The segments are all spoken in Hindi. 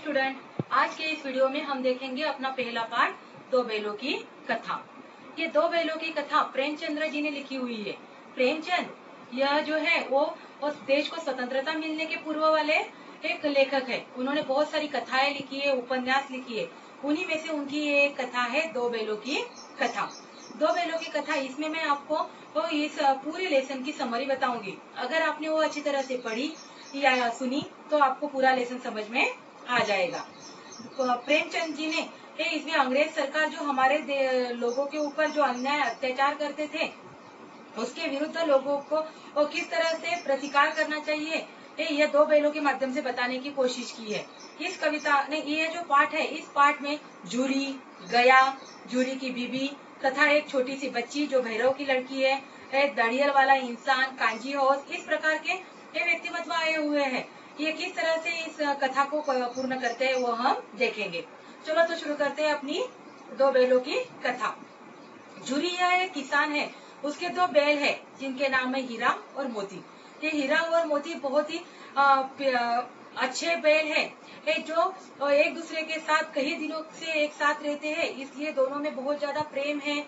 स्टूडेंट, आज के इस वीडियो में हम देखेंगे अपना पहला पार्ट, दो बैलों की कथा। ये दो बैलों की कथा प्रेमचंद्र जी ने लिखी हुई है। प्रेमचंद यह जो है वो उस देश को स्वतंत्रता मिलने के पूर्व वाले एक लेखक है। उन्होंने बहुत सारी कथाएं लिखी है, उपन्यास लिखी है। उन्हीं में से उनकी ये एक कथा है, दो बैलों की कथा। दो बैलों की कथा, इसमें मैं आपको तो इस पूरे लेसन की समरी बताऊंगी। अगर आपने वो अच्छी तरह से पढ़ी या सुनी तो आपको पूरा लेसन समझ में आ जाएगा। प्रेमचंद जी ने इसमें अंग्रेज सरकार जो हमारे लोगों के ऊपर जो अन्याय अत्याचार करते थे, उसके विरुद्ध लोगों को किस तरह से प्रतिकार करना चाहिए, ये दो बैलों के माध्यम से बताने की कोशिश की है। इस कविता ने, ये जो पाठ है, इस पाठ में जूरी, गया, जूरी की बीबी तथा एक छोटी सी बच्ची जो भैरव की लड़की है, एक दड़ियल वाला इंसान, कांजी हाउस, इस प्रकार के ये व्यक्तिमत्व आए हुए हैं। ये किस तरह से इस कथा को पूर्ण करते हैं वो हम देखेंगे। चलो तो शुरू करते हैं अपनी दो बैलों की कथा। जूरी यह एक किसान है, उसके दो बैल है जिनके नाम है हीरा और मोती। ये हीरा और मोती बहुत ही अच्छे बैल है, जो एक दूसरे के साथ कई दिनों से एक साथ रहते हैं, इसलिए दोनों में बहुत ज्यादा प्रेम है,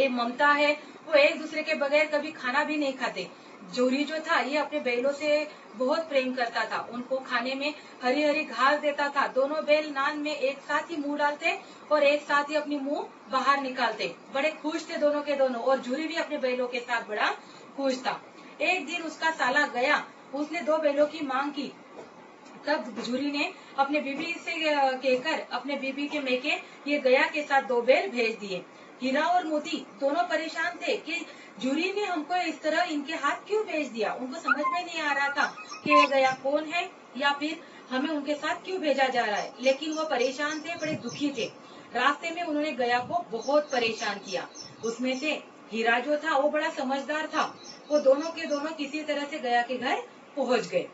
ममता है। वो एक दूसरे के बगैर कभी खाना भी नहीं खाते। जूरी जो था ये अपने बैलों से बहुत प्रेम करता था, उनको खाने में हरी हरी घास देता था। दोनों बैल नान में एक साथ ही मुंह डालते और एक साथ ही अपनी मुंह बाहर निकालते। बड़े खुश थे दोनों के दोनों, और जूरी भी अपने बैलों के साथ बड़ा खुश था। एक दिन उसका साला गया, उसने दो बैलों की मांग की। तब जूरी ने अपने बीबी से कहकर अपने बीबी के मेके ये गया के साथ दो बैल भेज दिए। हीरा और मोती दोनों परेशान थे कि जूरी ने हमको इस तरह इनके हाथ क्यों भेज दिया। उनको समझ में नहीं आ रहा था कि ये गया कौन है या फिर हमें उनके साथ क्यों भेजा जा रहा है, लेकिन वो परेशान थे, बड़े दुखी थे। रास्ते में उन्होंने गया को बहुत परेशान किया। उसमें से हीरा जो था वो बड़ा समझदार था, वो दोनों के दोनों किसी तरह से गया के घर पहुंच गए।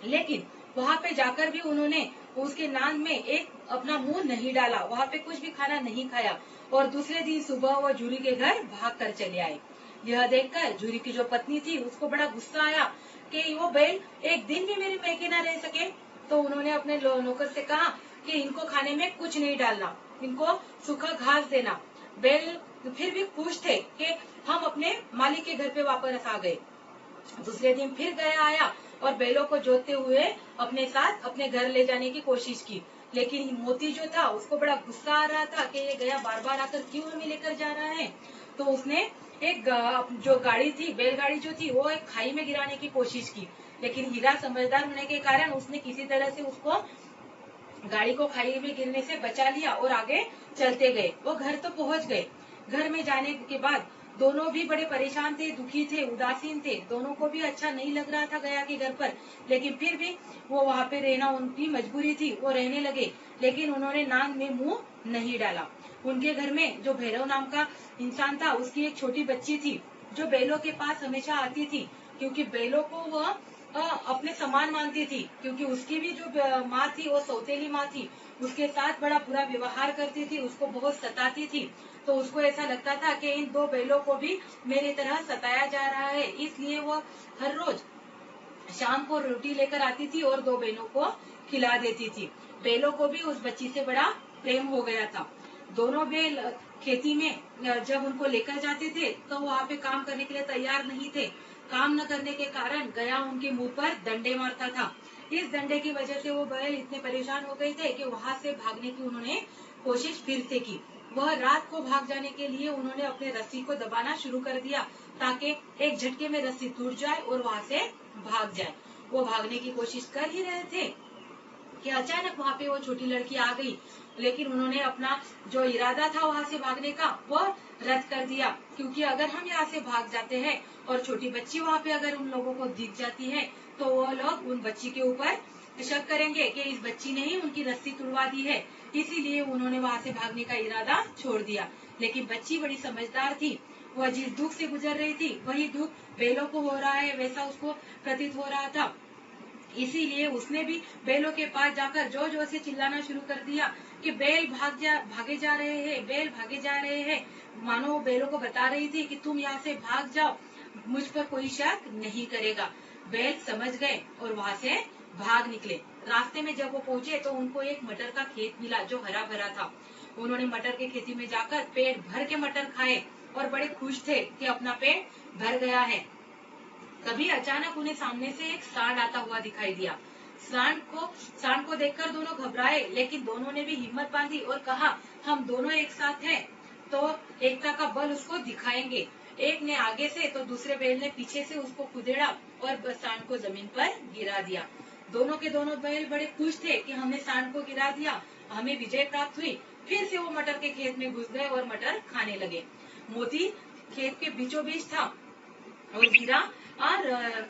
लेकिन वहाँ पे जाकर भी उन्होंने उसके नान में एक अपना मुंह नहीं डाला, वहाँ पे कुछ भी खाना नहीं खाया, और दूसरे दिन सुबह वो जूरी के घर भाग कर चले आए। यह देखकर जूरी की जो पत्नी थी उसको बड़ा गुस्सा आया कि वो बैल एक दिन भी मेरे मैके न रह सके। तो उन्होंने अपने नौकर से कहा कि इनको खाने में कुछ नहीं डालना, इनको सूखा घास देना। बैल फिर भी खुश थे कि हम अपने मालिक के घर पे वापस आ गए। दूसरे दिन फिर गया आया और बैलों को जोतते हुए अपने साथ अपने घर ले जाने की कोशिश की, लेकिन मोती जो था उसको बड़ा गुस्सा आ रहा था कि ये गया बार बार आकर क्यों हमें लेकर जा रहा है। तो उसने एक जो गाड़ी थी, बैलगाड़ी जो थी, वो एक खाई में गिराने की कोशिश की, लेकिन हीरा समझदार होने के कारण उसने किसी तरह से उसको गाड़ी को खाई में गिरने से बचा लिया और आगे चलते गए। वो घर तो पहुंच गए। घर में जाने के बाद दोनों भी बड़े परेशान थे, दुखी थे, उदासीन थे। दोनों को भी अच्छा नहीं लग रहा था गया के घर पर, लेकिन फिर भी वो वहाँ पे रहना उनकी मजबूरी थी। वो रहने लगे, लेकिन उन्होंने नाक में मुंह नहीं डाला। उनके घर में जो भैरव नाम का इंसान था, उसकी एक छोटी बच्ची थी जो बैलों के पास हमेशा आती थी, क्योंकि बैलों को वह अपने समान मानती थी, क्योंकि उसकी भी जो माँ थी वो सौतेली माँ थी, उसके साथ बड़ा बुरा व्यवहार करती थी, उसको बहुत सताती थी। तो उसको ऐसा लगता था कि इन दो बैलों को भी मेरी तरह सताया जा रहा है, इसलिए वो हर रोज शाम को रोटी लेकर आती थी और दो बैलों को खिला देती थी। बैलों को भी उस बच्ची से बड़ा प्रेम हो गया था। दोनों बैल खेती में जब उनको लेकर जाते थे तो वहाँ पे काम करने के लिए तैयार नहीं थे। काम न करने के कारण गया उनके मुंह पर डंडे मारता था। इस डंडे की वजह से वो बैल इतने परेशान हो गए थे कि वहाँ से भागने की उन्होंने कोशिश फिर से की। वह रात को भाग जाने के लिए उन्होंने अपने रस्सी को दबाना शुरू कर दिया, ताकि एक झटके में रस्सी टूट जाए और वहाँ से भाग जाए। वो भागने की कोशिश कर ही रहे थे कि अचानक वहाँ पे वो छोटी लड़की आ गई, लेकिन उन्होंने अपना जो इरादा था वहाँ से भागने का वह रद्द कर दिया, क्योंकि अगर हम यहाँ से भाग जाते हैं और छोटी बच्ची वहाँ पे अगर उन लोगों को दिख जाती है तो वो लोग उन बच्ची के ऊपर शक करेंगे कि इस बच्ची ने ही उनकी रस्सी तुड़वा दी है। इसीलिए उन्होंने वहाँ से भागने का इरादा छोड़ दिया। लेकिन बच्ची बड़ी समझदार थी, वह जिस दुख से गुजर रही थी वही दुख बैलों को हो रहा है, वैसा उसको प्रतीत हो रहा था। इसीलिए उसने भी बैलों के पास जाकर जोर जोर से चिल्लाना शुरू कर दिया कि बैल भागे जा रहे हैं, बैल भागे जा रहे हैं। मानो बैलों को बता रही थी कि तुम यहाँ से भाग जाओ, मुझ पर कोई शक नहीं करेगा। बैल समझ गए और वहाँ से भाग निकले। रास्ते में जब वो पहुंचे तो उनको एक मटर का खेत मिला जो हरा भरा था। उन्होंने मटर के खेती में जाकर पेट भर के मटर खाए और बड़े खुश थे कि अपना पेट भर गया है। तभी अचानक उन्हें सामने से एक सांड आता हुआ दिखाई दिया। सांड को देखकर दोनों घबराए, लेकिन दोनों ने भी हिम्मत बांधी और कहा, हम दोनों एक साथ हैं तो एकता का बल उसको दिखाएंगे। एक ने आगे से तो दूसरे बैल ने पीछे से उसको कुदेड़ा और सांड को जमीन पर गिरा दिया। दोनों के दोनों बैल बड़े खुश थे कि हमने सांड को गिरा दिया, हमें विजय प्राप्त हुई। फिर से वो मटर के खेत में घुस गए और मटर खाने लगे। मोती खेत के बीचों बीच था और हीरा और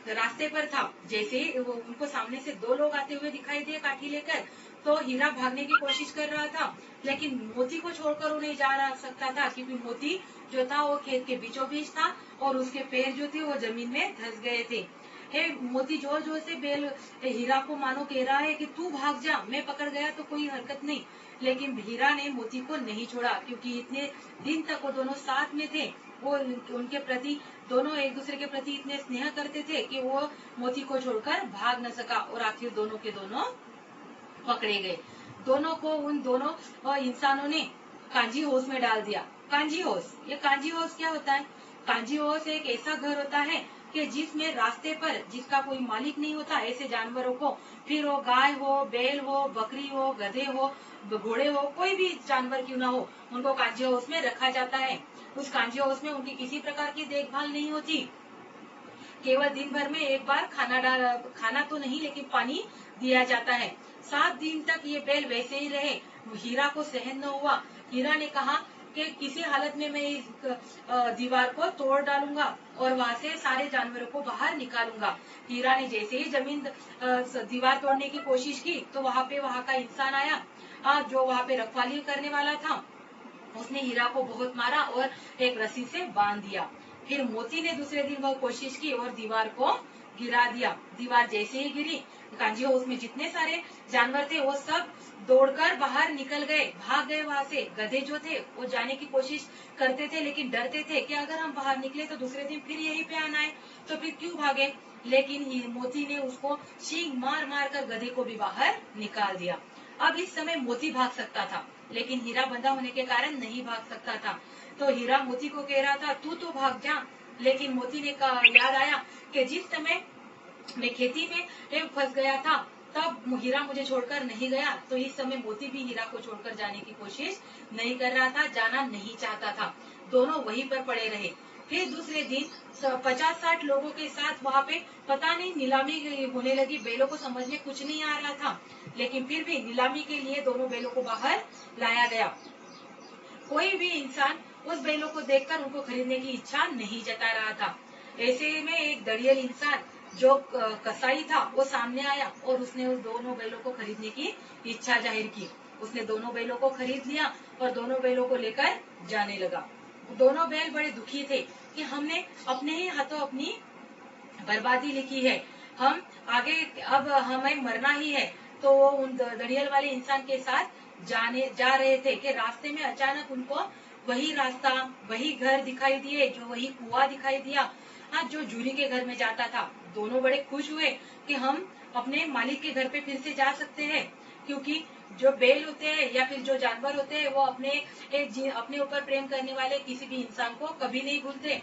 रास्ते पर था। जैसे ही वो उनको सामने से दो लोग आते हुए दिखाई दिए काठी लेकर, तो हीरा भागने की कोशिश कर रहा था, लेकिन मोती को छोड़कर वो नहीं जा सकता था, क्योंकि मोती जो था वो खेत के बीचों बीच था और उसके पैर जो थे वो जमीन में धंस गए थे। हे मोती जोर जोर से बेल हीरा को मानो कह रहा है कि तू भाग जा, मैं पकड़ गया तो कोई हरकत नहीं। लेकिन हीरा ने मोती को नहीं छोड़ा, क्योंकि इतने दिन तक वो दोनों साथ में थे। वो उनके प्रति दोनों एक दूसरे के प्रति इतने स्नेह करते थे कि वो मोती को छोड़कर भाग न सका और आखिर दोनों के दोनों पकड़े गए। दोनों को उन दोनों इंसानों ने कांजी हाउस में डाल दिया। कांजी हाउस, ये कांजी हाउस क्या होता है? कांजी हाउस एक ऐसा घर होता है कि जिसमें रास्ते पर जिसका कोई मालिक नहीं होता, ऐसे जानवरों को, फिर वो गाय हो, बैल हो, बकरी हो, गधे हो, घोड़े हो, कोई भी जानवर क्यों ना हो, उनको कांजी हाउस में रखा जाता है। उस कांजी हाउस में उनकी किसी प्रकार की देखभाल नहीं होती। केवल दिन भर में एक बार खाना तो नहीं, लेकिन पानी दिया जाता है। 7 दिन तक ये बैल वैसे ही रहे। हीरा को सहन न हुआ। हीरा ने कहा कि किसी हालत में मैं इस दीवार को तोड़ डालूंगा और वहाँ से सारे जानवरों को बाहर निकालूंगा। हीरा ने जैसे ही दीवार तोड़ने की कोशिश की, तो वहाँ का इंसान आया, जो वहाँ पे रखवाली करने वाला था। उसने हीरा को बहुत मारा और एक रस्सी से बांध दिया। फिर मोती ने दूसरे दिन वह कोशिश की और दीवार को गिरा दिया। दीवार जैसे ही गिरी, कांजी हाउस में जितने सारे जानवर थे वो सब दौड़कर बाहर निकल गए, भाग गए वहाँ से। गधे जो थे वो जाने की कोशिश करते थे, लेकिन डरते थे कि अगर हम बाहर निकले तो दूसरे दिन फिर यहीं पे आना है, तो फिर क्यों भागे। लेकिन मोती ने उसको शींग मार मार कर गधे को भी बाहर निकाल दिया। अब इस समय मोती भाग सकता था, लेकिन हीरा बंधा होने के कारण नहीं भाग सकता था। तो हीरा मोती को कह रहा था, तू तो भाग जा। लेकिन मोती ने याद आया कि जिस समय मैं खेती में फंस गया था, तब हीरा मुझे छोड़कर नहीं गया, तो इस समय मोती भी हीरा को छोड़कर जाने की कोशिश नहीं कर रहा था, जाना नहीं चाहता था। दोनों वहीं पर पड़े रहे। फिर दूसरे दिन 50-60 लोगों के साथ वहाँ पे पता नहीं नीलामी होने लगी। बैलों को समझ में कुछ नहीं आ रहा था, लेकिन फिर भी नीलामी के लिए दोनों बैलों को बाहर लाया गया। कोई भी इंसान उस बैलों को देखकर उनको खरीदने की इच्छा नहीं जता रहा था। ऐसे में एक दड़ियल इंसान जो कसाई था वो सामने आया और उसने उस दोनों बैलों को खरीदने की इच्छा जाहिर की। उसने दोनों बैलों को खरीद लिया और दोनों बैलों को लेकर जाने लगा। दोनों बैल बड़े दुखी थे कि हमने अपने ही हाथों अपनी बर्बादी लिखी है, हम आगे अब हमें मरना ही है। तो वो उन दड़ियल वाले इंसान के साथ जा रहे थे कि रास्ते में अचानक उनको वही रास्ता, वही घर दिखाई दिए, जो वही कुआं दिखाई दिया, जो जूरी के घर में जाता था। दोनों बड़े खुश हुए कि हम अपने मालिक के घर पे फिर से जा सकते हैं, क्योंकि जो बैल होते हैं या फिर जो जानवर होते हैं वो अपने ऊपर प्रेम करने वाले किसी भी इंसान को कभी नहीं भूलते।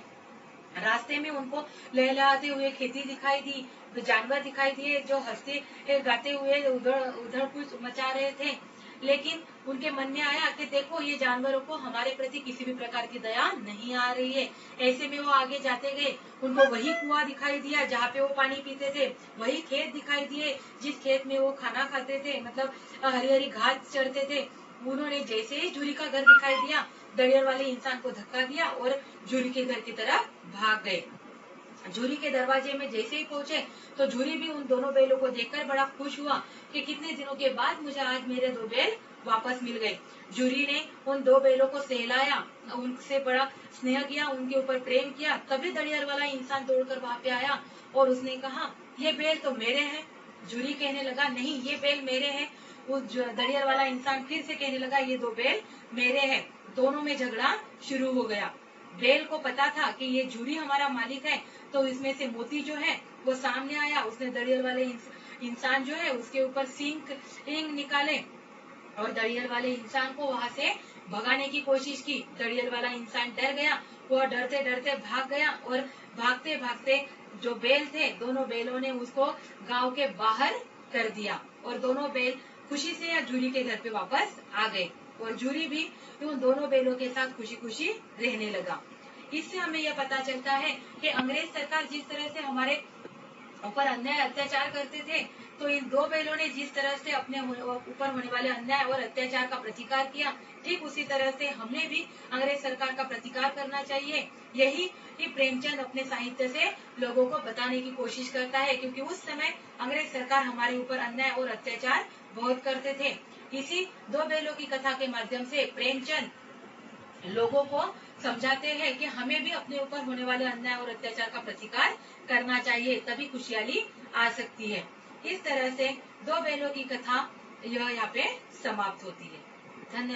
रास्ते में उनको लहलहाते हुए खेती दिखाई दी, जानवर दिखाई दिए जो हंसते गाते हुए उधर उधर कुछ मचा रहे थे। लेकिन उनके मन में आया कि देखो, ये जानवरों को हमारे प्रति किसी भी प्रकार की दया नहीं आ रही है। ऐसे में वो आगे जाते गए, उनको वही कुआं दिखाई दिया जहाँ पे वो पानी पीते थे, वही खेत दिखाई दिए जिस खेत में वो खाना खाते थे, मतलब हरी हरी घास चढ़ते थे। उन्होंने जैसे ही झूरी का घर दिखाई दिया, दड़ियल वाले इंसान को धक्का दिया और झूरी के घर की तरफ भाग गए। झूरी के दरवाजे में जैसे ही पहुंचे तो झूरी भी उन दोनों बैलों को देखकर बड़ा खुश हुआ कि कितने दिनों के बाद मुझे आज मेरे 2 बैल वापस मिल गए। झूरी ने उन 2 बैलों को सहलाया, उनसे बड़ा स्नेह किया, उनके ऊपर प्रेम किया। तभी दड़ियल वाला इंसान दौड़कर वहाँ पे आया और उसने कहा, ये बैल तो मेरे हैं। झूरी कहने लगा, नहीं, ये बैल मेरे हैं। उस दड़ियल वाला इंसान फिर से कहने लगा, ये 2 बैल मेरे हैं। दोनों में झगड़ा शुरू हो गया। बैल को पता था कि ये झूरी हमारा मालिक है, तो इसमें से मोती जो है वो सामने आया। उसने दड़ियल वाले इंसान जो है उसके ऊपर सींग निकाले और दड़ियल वाले इंसान को वहाँ से भगाने की कोशिश की। दड़ियल वाला इंसान डर गया, वो डरते डरते भाग गया और भागते भागते जो बैल थे, दोनों बैलों ने उसको गांव के बाहर कर दिया और दोनों बैल खुशी से या जूरी के घर पे वापस आ गए और जूरी भी उन दोनों बैलों के साथ खुशी खुशी रहने लगा। इससे हमें यह पता चलता है कि अंग्रेज सरकार जिस तरह से हमारे ऊपर अन्याय अत्याचार करते थे, तो इन दो बैलों ने जिस तरह से अपने ऊपर होने वाले अन्याय और अत्याचार का प्रतिकार किया, ठीक उसी तरह से हमने भी अंग्रेज सरकार का प्रतिकार करना चाहिए। यही प्रेमचंद अपने साहित्य से लोगों को बताने की कोशिश करता है, क्योंकि उस समय अंग्रेज सरकार हमारे ऊपर अन्याय और अत्याचार बहुत करते थे। इसी दो बैलों की कथा के माध्यम से प्रेमचंद लोगों को समझाते हैं कि हमें भी अपने ऊपर होने वाले अन्याय और अत्याचार का प्रतिकार करना चाहिए, तभी खुशहाली आ सकती है। इस तरह से दो बैलों की कथा यह यहाँ पे समाप्त होती है। धन्यवाद।